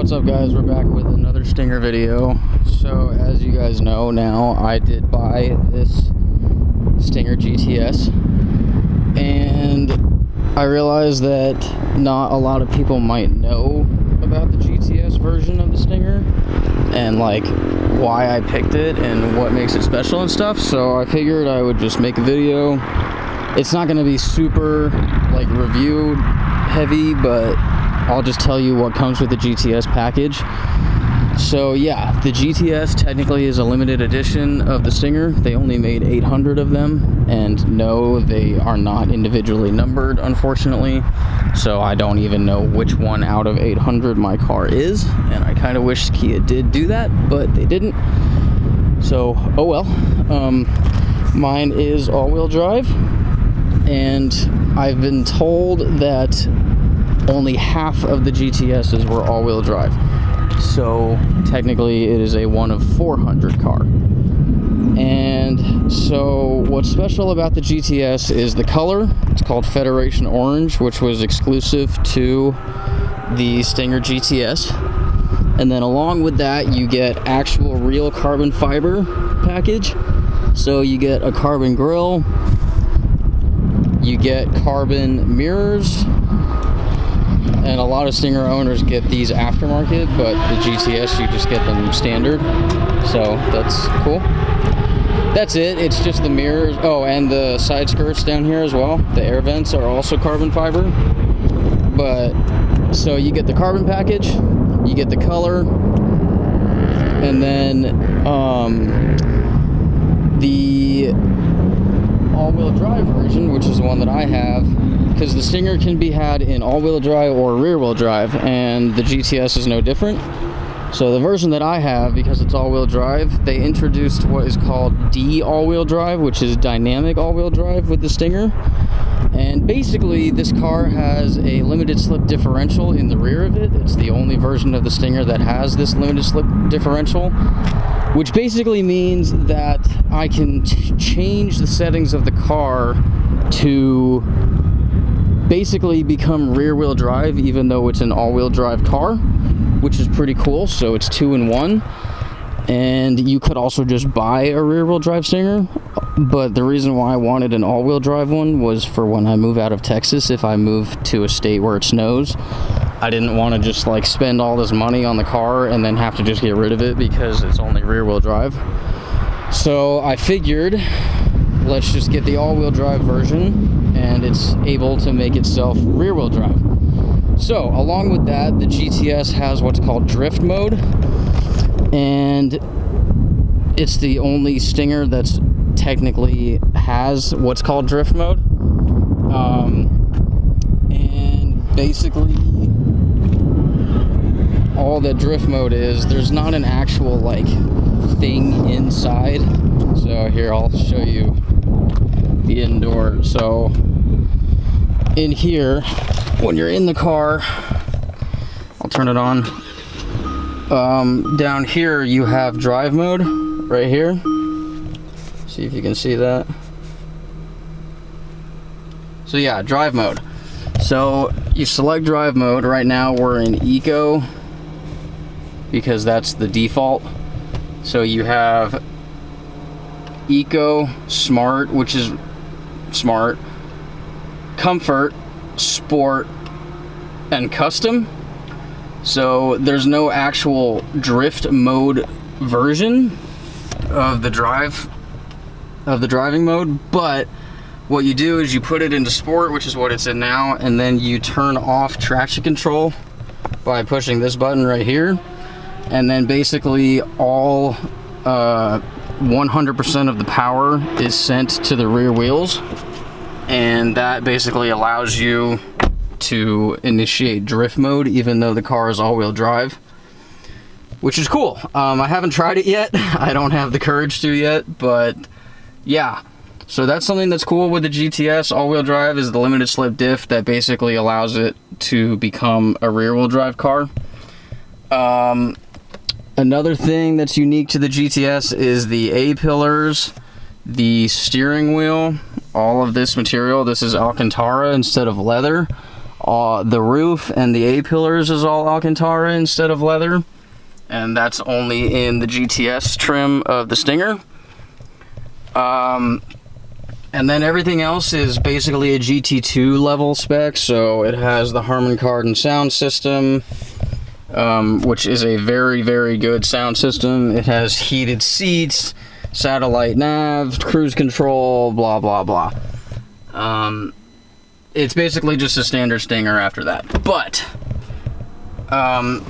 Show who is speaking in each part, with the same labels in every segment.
Speaker 1: What's up, guys? We're back with another Stinger video. So as you guys know now, I did buy this Stinger GTS, and I realized that not a lot of people might know about the GTS version of the Stinger and like why I picked it and what makes it special and stuff. So I figured I would just make a video. It's not going to be super like review heavy, but I'll just tell you what comes with the GTS package. So yeah, the GTS technically is a limited edition of the Stinger. They only made 800 of them, and no, they are not individually numbered, unfortunately. So I don't even know which one out of 800 my car is, and I kind of wish Kia did do that, but they didn't. So, oh well. Mine is all-wheel drive, and I've been told that only half of the GTSs were all-wheel drive. So technically it is a 1 of 400 car. And so what's special about the GTS is the color. It's called Federation Orange, which was exclusive to the Stinger GTS. And then along with that, you get actual real carbon fiber package. So you get a carbon grille, you get carbon mirrors, and a lot of Stinger owners get these aftermarket, but the GTS, you just get them standard. So that's cool. That's it. It's just the mirrors. Oh, and the side skirts down here as well. The air vents are also carbon fiber. But so you get the carbon package, you get the color, and then the all-wheel drive version, which is the one that I have, because the Stinger can be had in all-wheel drive or rear-wheel drive, and the GTS is no different. So the version that I have, because it's all-wheel drive, they introduced what is called D all-wheel drive, which is dynamic all-wheel drive with the Stinger. And basically this car has a limited slip differential in the rear of it. It's the only version of the Stinger that has this limited slip differential, which basically means that I can change the settings of the car to basically become rear-wheel drive, even though it's an all-wheel drive car, which is pretty cool. So it's 2-in-1, and you could also just buy a rear-wheel drive Stinger, but the reason why I wanted an all-wheel drive one was for when I move out of Texas. If I move to a state where it snows, I didn't want to just like spend all this money on the car and then have to just get rid of it because it's only rear-wheel drive. So I figured, let's just get the all-wheel drive version, and it's able to make itself rear-wheel drive. So along with that, the GTS has what's called drift mode, and it's the only Stinger that's technically has what's called drift mode. And basically all that drift mode is, there's not an actual like thing inside. So here, I'll show you the indoor. So in here, when you're in the car, I'll turn it on. Down here you have drive mode right here. See if you can see that. So yeah, drive mode. So you select drive mode. Right now we're in Eco because that's the default. So you have Eco, Smart, which is Smart, Comfort, Sport, and Custom. So there's no actual drift mode version of the driving mode, but what you do is you put it into Sport, which is what it's in now, and then you turn off traction control by pushing this button right here, and then basically all 100% of the power is sent to the rear wheels, and that basically allows you to initiate drift mode even though the car is all-wheel drive, which is cool. I haven't tried it yet. I don't have the courage to yet, but yeah. So that's something that's cool with the GTS. All-wheel drive is the limited slip diff that basically allows it to become a rear-wheel drive car. Another thing that's unique to the GTS is the A-pillars, the steering wheel, all of this material. This is Alcantara instead of leather. The roof and the A-pillars is all Alcantara instead of leather, and that's only in the GTS trim of the Stinger. And then everything else is basically a GT2 level spec, so it has the Harman Kardon sound system, which is a very, very good sound system. It has heated seats, satellite nav, cruise control, blah, blah, blah. It's basically just a standard Stinger after that. But,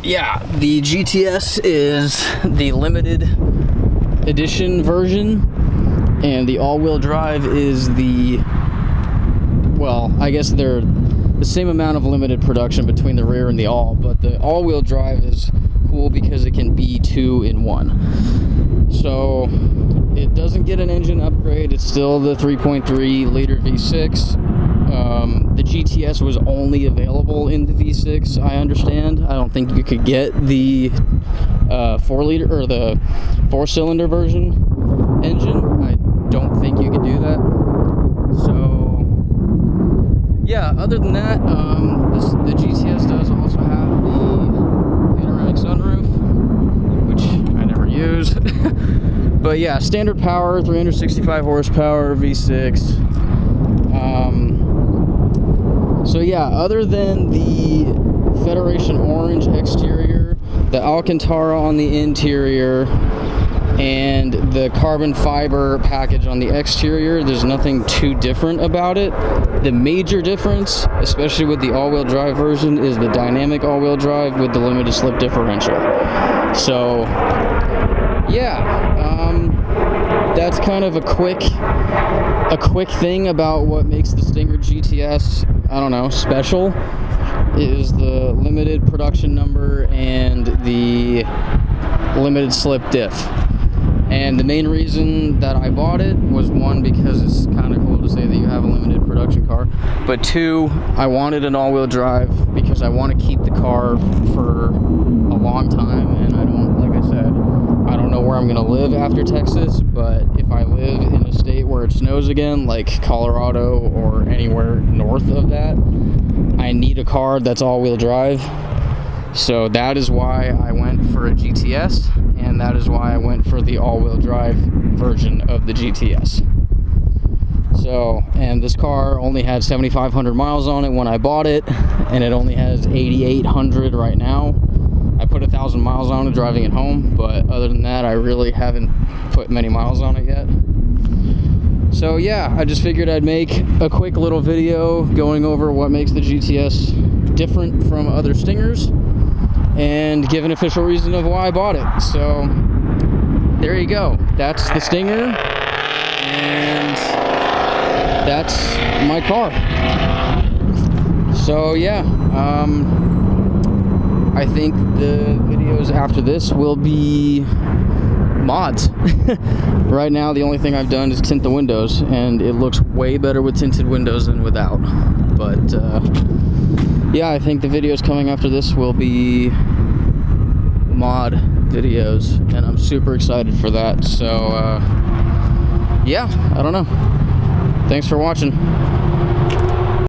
Speaker 1: yeah, the GTS is the limited edition version, and the all-wheel drive is the, well, I guess they're the same amount of limited production between the rear and the all, but the all-wheel drive is cool because it can be 2 in 1. So it doesn't get an engine upgrade. It's still the 3.3 liter V6. The GTS was only available in the V6, I understand. I don't think you could get the 4-liter or the 4-cylinder version engine. I don't think you could do that. So yeah, other than that, the GTS does also have the panoramic sunroof, which I never use. But yeah, standard power, 365 horsepower, V6. So yeah, other than the Federation Orange exterior, the Alcantara on the interior, and the carbon fiber package on the exterior, there's nothing too different about it. The major difference, especially with the all-wheel drive version, is the dynamic all-wheel drive with the limited slip differential. So yeah, that's kind of a quick thing about what makes the Stinger GTS, I don't know, special, is the limited production number and the limited slip diff. And the main reason that I bought it was, one, because it's kind of cool to say that you have a limited production car, but 2, I wanted an all-wheel drive because I want to keep the car for a long time, and I don't, like I said, I don't know where I'm going to live after Texas, but if I live in a state where it snows again, like Colorado or anywhere north of that, I need a car that's all-wheel drive. So that is why I went for a GTS, and that is why I went for the all-wheel drive version of the GTS. So, and this car only had 7,500 miles on it when I bought it, and it only has 8,800 right now. I put 1,000 miles on it driving it home, but other than that, I really haven't put many miles on it yet. So yeah, I just figured I'd make a quick little video going over what makes the GTS different from other Stingers, and give an official reason of why I bought it. So there you go. That's the Stinger, and that's my car. So yeah, I think the videos after this will be mods. Right now, the only thing I've done is tint the windows, and it looks way better with tinted windows than without. But yeah, I think the videos coming after this will be mod videos, and I'm super excited for that. So yeah, I don't know. Thanks for watching.